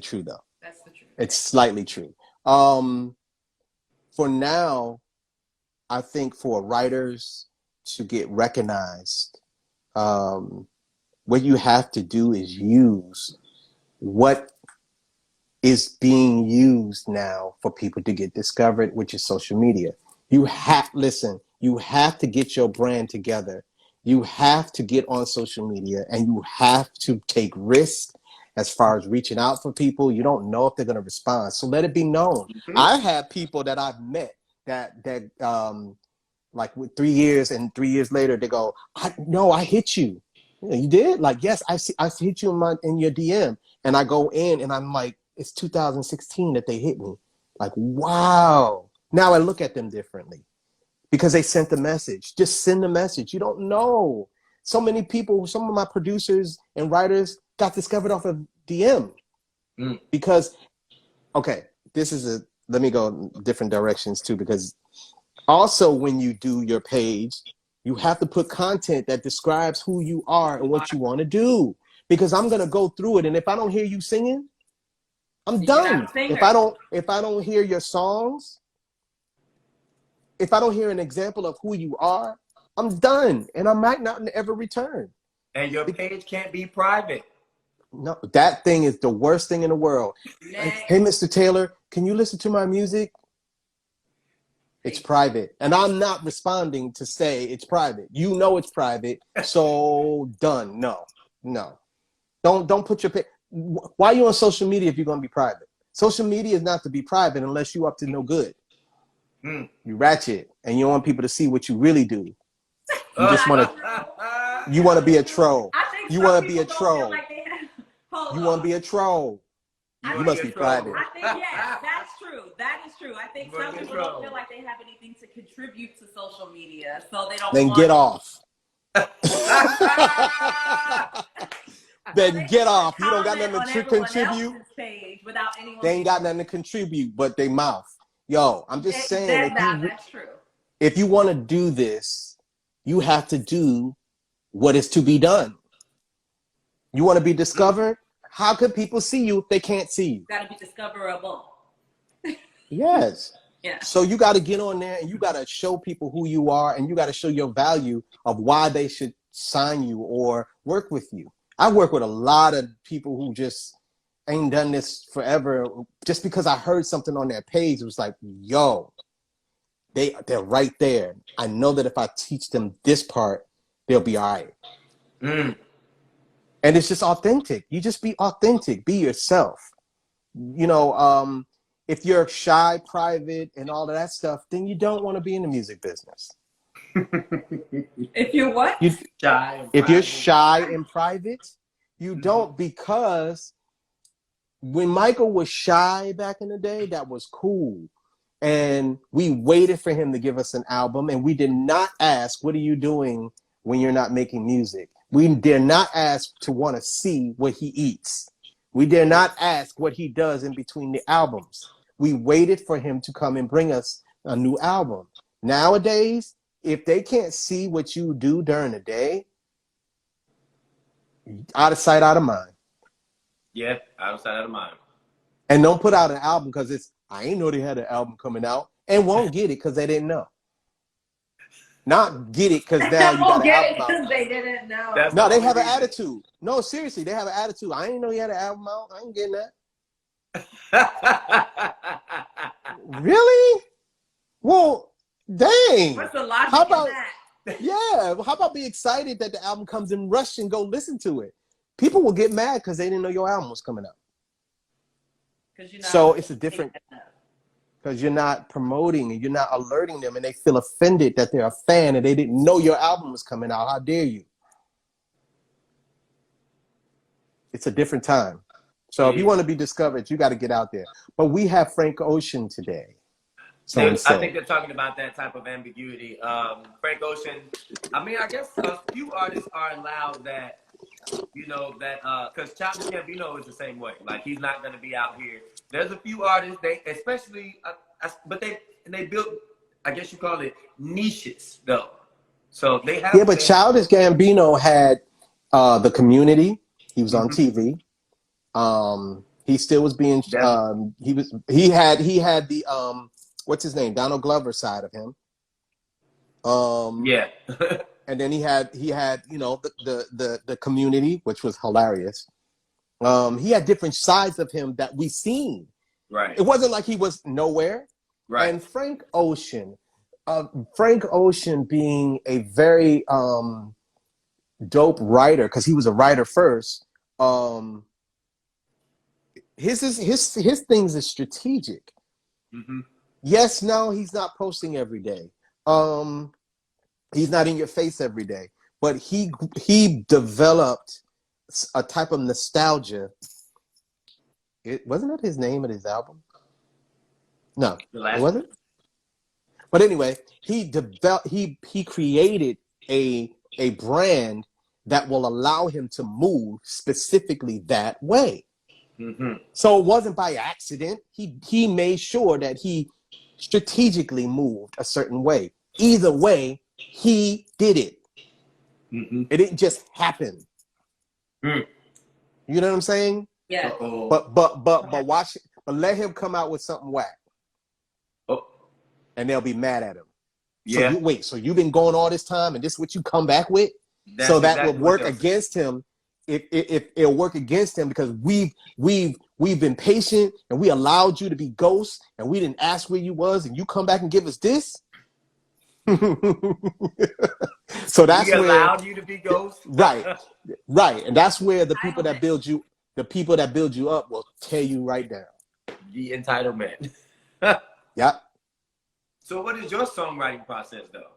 true though. That's the truth. It's slightly true. For now, I think for writers to get recognized, what you have to do is use what is being used now for people to get discovered, which is social media. You have to get your brand together. You have to get on social media, and you have to take risks as far as reaching out for people. You don't know if they're going to respond, so let it be known. I have people that I've met that like with 3 years, and 3 years later they go, I hit you. You did? Like, yes, I hit you in your DM, and I go in and I'm like, it's 2016 that they hit me. Like, wow. Now I look at them differently because they sent the message. Just send the message. You don't know. So many people, some of my producers and writers got discovered off of DM because, okay, let me go different directions too, because also when you do your page, you have to put content that describes who you are and what you want to do, because I'm going to go through it. And if I don't hear you singing, I'm done. If I don't hear your songs, if I don't hear an example of who you are, I'm done, and I might not ever return. And your page can't be private. No, that thing is the worst thing in the world. Hey, Mr. Taylor, can you listen to my music? It's private, and I'm not responding to say it's private. You know it's private, so done. No. Don't put your. Why are you on social media if you're going to be private? Social media is not to be private unless you're up to no good. You ratchet, and you don't want people to see what you really do. You just want to. You want to be a troll. I think You some want to be a people don't feel troll. like they have. Hold You on. want to be a troll. You must be private. I think, yes, that's true. That is true. I think some people don't feel like they have anything to contribute to social media, so they don't. Then get off. Then get off. You don't got nothing to contribute. They ain't got nothing to contribute but they mouth. Yo, I'm just saying. That's true. If you want to do this, you have to do what is to be done. You want to be discovered? How could people see you if they can't see you? Got to be discoverable. Yes. Yeah. So you got to get on there and you got to show people who you are, and you got to show your value of why they should sign you or work with you. I work with a lot of people who just ain't done this forever. Just because I heard something on their page, it was like, yo, they're right there. I know that if I teach them this part, they'll be all right. And it's just authentic. You just be authentic. Be yourself. You know, if you're shy, private, and all of that stuff, then you don't want to be in the music business. If you're what? If you're shy and private, you don't, because when Michael was shy back in the day, that was cool. And we waited for him to give us an album, and we did not ask, what are you doing when you're not making music? We dare not ask to want to see what he eats. We dare not ask what he does in between the albums. We waited for him to come and bring us a new album. Nowadays, if they can't see what you do during the day, out of sight, out of mind. Yeah, out of sight, out of mind. And don't put out an album because I ain't know they had an album coming out, and won't get it because they didn't know. Not get it because now you got an album out. They didn't know. No, they have an attitude. No, seriously, they have an attitude. I didn't know you had an album out. I ain't getting that. Really? Well, dang. What's the logic How about in that? Yeah, how about be excited that the album comes and rush and go listen to it? People will get mad because they didn't know your album was coming out. So it's a different, because you're not promoting and you're not alerting them, and they feel offended that they're a fan and they didn't know your album was coming out. How dare you? It's a different time. So if you want to be discovered, you got to get out there. But we have Frank Ocean today. I think they're talking about that type of ambiguity. Frank Ocean, I mean, I guess a few artists are allowed that, you know, that, because Childish Gambino is the same way. Like, he's not going to be out here. There's a few artists, they, especially, but they built, I guess you call it niches, though. So they have. Yeah, but Childish Gambino had The Community. He was on TV. He still was being, he had the, what's his name? Donald Glover side of him. Yeah. And then he had, you know, the Community, which was hilarious. He had different sides of him that we seen. Right. It wasn't like he was nowhere. Right. And Frank Ocean being a very dope writer, because he was a writer first. His things is strategic. Mm-hmm. Yes, no, he's not posting every day. He's not in your face every day. But he developed a type of nostalgia. Wasn't that his name of his album? No, it wasn't. But anyway, he created a brand that will allow him to move specifically that way. Mm-hmm. So it wasn't by accident. He made sure that he strategically moved a certain way. Either way, he did it. Mm-hmm. It didn't just happen. Mm. You know what I'm saying? Yeah. Uh-oh. But watch it. But let him come out with something whack. Oh. And they'll be mad at him. Yeah. So you've been going all this time, and this is what you come back with? That's so that exactly will work against him. If it'll work against him, because we've been patient and we allowed you to be ghosts, and we didn't ask where you was, and you come back and give us this. So that's we allowed you to be ghosts. Right, and that's where the people that build you up will tear you right down. The entitlement. Yep. So what is your songwriting process though?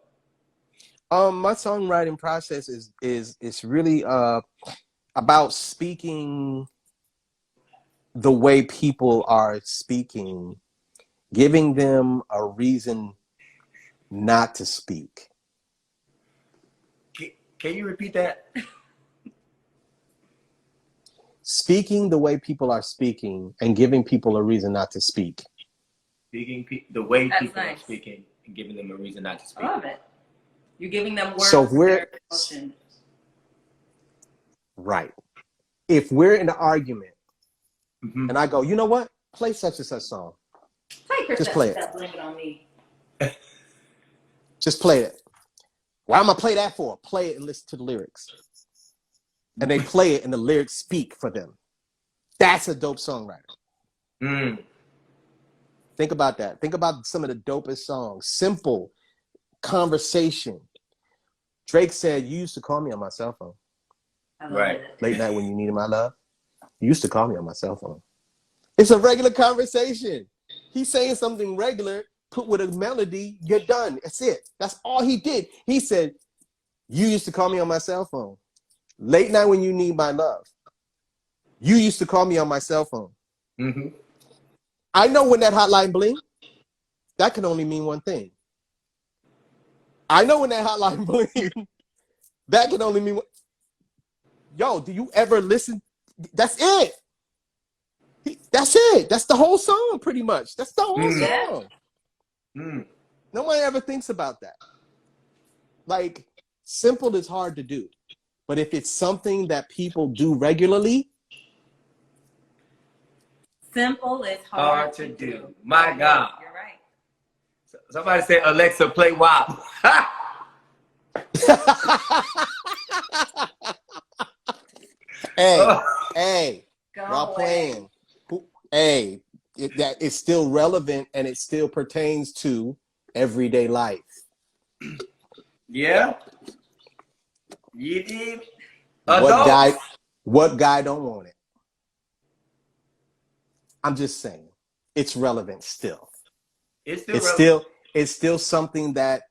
My songwriting process is really about speaking the way people are speaking, giving them a reason not to speak. Can you repeat that? Speaking the way people are speaking and giving people a reason not to speak. Speaking the way That's people nice. are speaking and giving them a reason not to speak. I love it. You're giving them words. So we're their emotion. right. If we're in an argument Mm-hmm. and I go, you know what? Play such and such song. Play Chris Just play it. That Blame It On Me. Just play it. Why am I play that for? Play it and listen to the lyrics. And they play it and the lyrics speak for them. That's a dope songwriter. Mm. Think about that. Think about some of the dopest songs. Simple conversation. Drake said, you used to call me on my cell phone. I love Right. it. Late night when you needed my love. You used to call me on my cell phone. It's a regular conversation. He's saying something regular, put with a melody, you're done. That's it. That's all he did. He said, you used to call me on my cell phone. Late night when you need my love. You used to call me on my cell phone. Mm-hmm. I know when that hotline bling, that can only mean one thing. I know when that hotline bling, that can only mean one. Yo, do you ever listen? That's it. That's it. That's the whole song, pretty much. That's the whole song. Mm. No one ever thinks about that. Like, simple is hard to do. But if it's something that people do regularly, Simple is Hard to do. My God. You're right. Somebody said, Alexa, play WAP. hey, Go while away. playing, that it's still relevant and it still pertains to everyday life. Yeah. You did. What guy don't want it? I'm just saying, it's relevant still. It's still relevant. It's still something that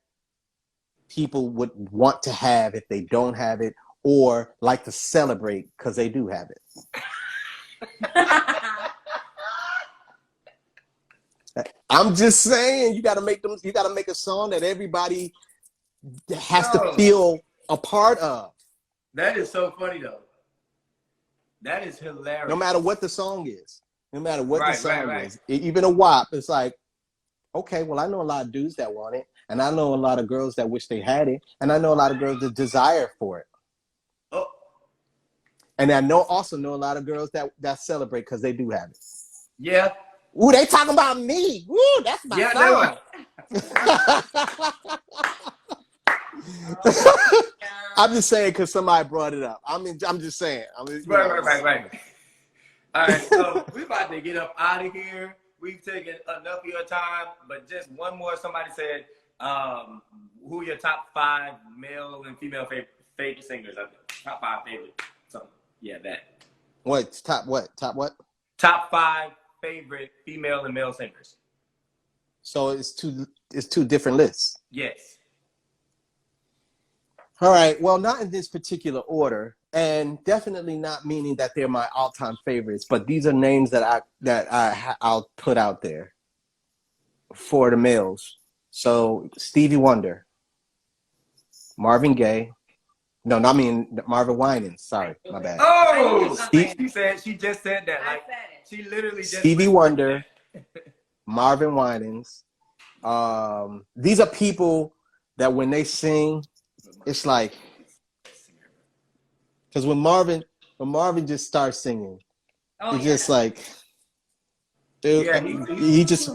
people would want to have if they don't have it, or like to celebrate because they do have it. I'm just saying, you gotta make a song that everybody has to feel a part of. That is so funny though. That is hilarious. No matter what the song is. No matter what the song right. is. Even a WAP, it's like, okay, well, I know a lot of dudes that want it, and I know a lot of girls that wish they had it, and I know a lot of girls that desire for it. Oh. And I also know a lot of girls that celebrate because they do have it. Yeah. Ooh, they talking about me. Ooh, that's my song. I'm just saying because somebody brought it up. I'm just saying. Right. All right, so we're about to get up out of here. We've taken enough of your time, but just one more. Somebody said, who are your top 5 male and female favorite singers? Top 5 favorite. Something. Yeah, that. What? Top what? Top what? Top 5 favorite female and male singers. So it's two different lists. Yes. All right. Well, not in this particular order, and definitely not meaning that they're my all-time favorites. But these are names that I'll put out there for the males. So Stevie Wonder, Marvin Gaye. No, not Marvin Winans. Sorry, my bad. Oh, she just said that. Like, she literally just Stevie Wonder, Marvin Winans. These are people that when they sing, it's like, because when Marvin just starts singing, it's just like, dude, he just,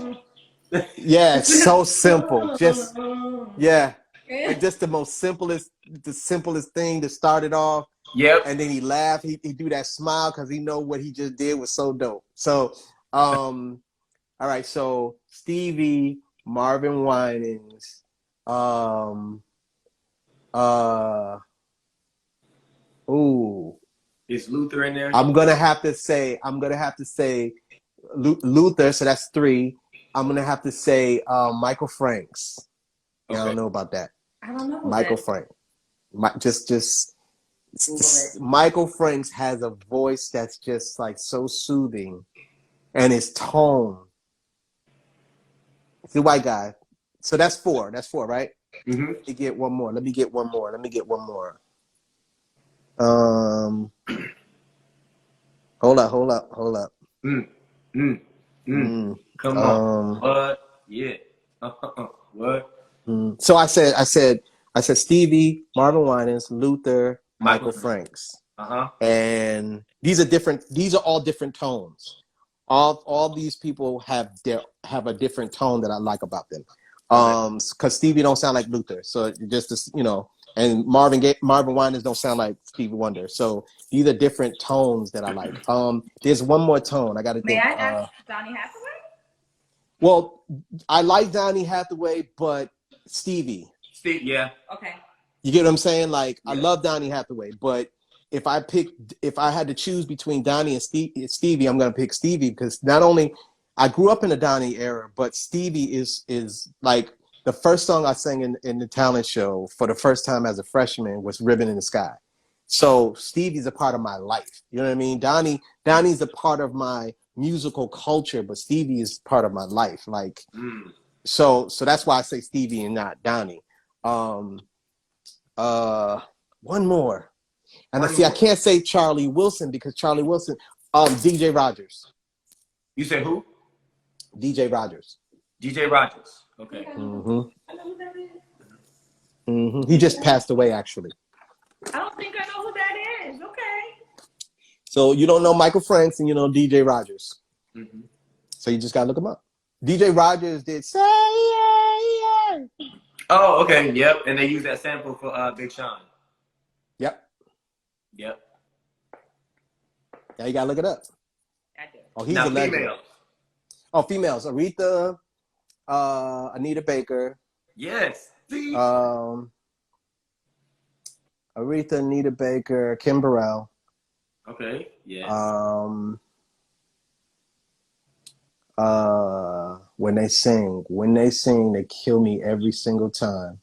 it's so simple. Just, and just the simplest thing to start it off. Yep. And then he laughed. He do that smile because he know what he just did was so dope. So, all right. So Stevie, Marvin Winans, Is Luther in there? I'm gonna have to say Luther. So that's 3. I'm gonna have to say Michael Franks. Yeah, I Okay. don't know about that. I don't know. Who Michael that Frank. Google it. Michael Franks has a voice that's just like so soothing, and his tone. He's a white guy. So that's four. That's four, right? Mm-hmm. Let me get one more. Let me get one more. Um, hold up. Mm. Mm. Mm. Mm, Come on. What? Yeah. What? So I said Stevie, Marvin Winans, Luther, Michael Franks. Uh-huh. And these are all different tones. All these people have a different tone that I like about them. Because Stevie don't sound like Luther, so just and Marvin Winans don't sound like Stevie Wonder. So these are different tones that I like. There's one more tone I got to think. May I ask Donny Hathaway? Well, I like Donny Hathaway, but Stevie. Yeah. Okay. You get what I'm saying? Like, Yeah. I love Donny Hathaway, but if I had to choose between Donny and Stevie, I'm gonna pick Stevie because not only I grew up in the Donny era, but Stevie is like the first song I sang in the talent show for the first time as a freshman was "Ribbon in the Sky." So Stevie's a part of my life. You know what I mean? Donny's a part of my musical culture, but Stevie is part of my life. Like, so that's why I say Stevie and not Donny. One more. And I can't say Charlie Wilson because Charlie Wilson, DJ Rogers. You said who? DJ Rogers. DJ Rogers. Okay. Mm-hmm. I know who that is. Mm-hmm. He just passed away, actually. I don't think I know who that is. Okay. So you don't know Michael Franks and you know DJ Rogers. Mm-hmm. So you just gotta look him up. DJ Rogers did Say Yeah, Yeah. Oh, okay. Yep. And they use that sample for Big Sean. Yep. Now you gotta look it up. I do. Oh, he's now, a legend. females. Oh, females. Aretha, Anita Baker. Yes. Aretha, Anita Baker, Kim Burrell. Okay. Yes. When they sing, they kill me every single time.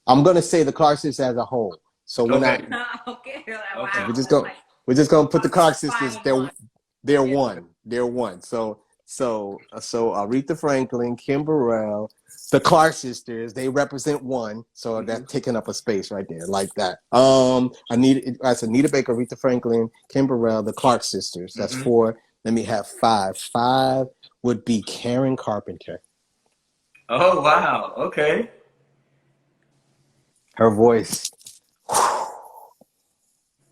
I'm gonna say the Clark sisters as a whole. So when Okay. Okay. Okay. we're just gonna put the Clark sisters. They're one. They're one. So Aretha Franklin, Kim Burrell, the Clark sisters, they represent one. So that's taking up a space right there, like that. Anita Baker, Aretha Franklin, Kim Burrell, the Clark sisters. That's four. Let me have five. Five would be Karen Carpenter. Oh wow. Okay. Her voice.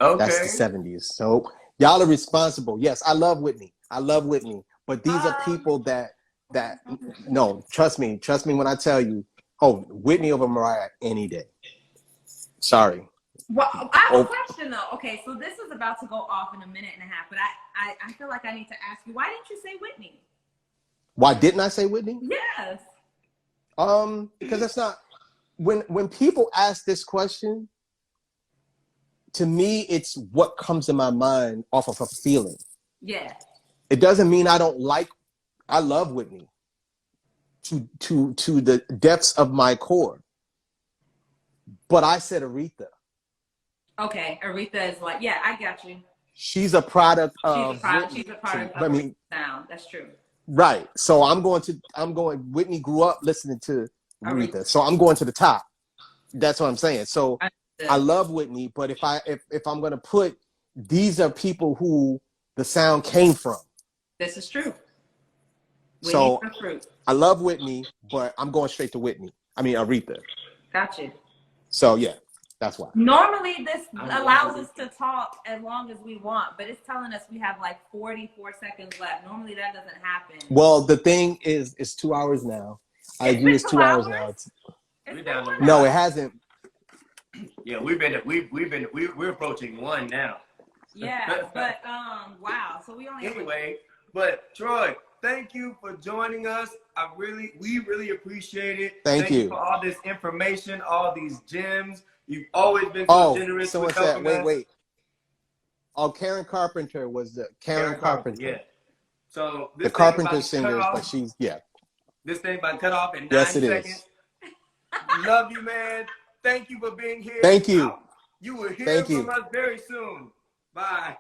Okay. That's the 70s. So y'all are responsible. Yes, I love Whitney. But these are people that no, trust me when I tell you, Whitney over Mariah any day. Sorry. Well, I have a question though. Okay, so this is about to go off in a minute and a half, but I feel like I need to ask you, why didn't you say Whitney? Why didn't I say Whitney? Yes. Because that's not when people ask this question, to me, it's what comes in my mind off of a feeling. Yeah. It doesn't mean I love Whitney to the depths of my core. But I said Aretha. Okay, Aretha is like, yeah, I got you. She's a product of she's a product of sound. That's true. Right. So Whitney grew up listening to Aretha. So I'm going to the top. That's what I'm saying. So I love Whitney, but if I'm gonna put, these are people who the sound came from. This is true. So I love Whitney, but I'm going straight to Aretha. Gotcha. So yeah, that's why. Normally this allows us to talk as long as we want, but it's telling us we have like 44 seconds left. Normally that doesn't happen. Well, the thing is, it's 2 hours now. I agree, it's 2 hours now. No, it hasn't. Yeah, we're approaching one now. Yeah, but wow. So we only anyway. But Troy, thank you for joining us. We really appreciate it. Thank you for all this information, all these gems. You've always been so generous. Someone said, wait. Oh, Karen Carpenter was Karen Carpenter. Yeah. So the Carpenter singer, but she's This thing about to cut off in 9 Yes, it seconds. is. Love you, man. Thank you for being here. Thank you. You will hear Thank from you. us very soon. Bye.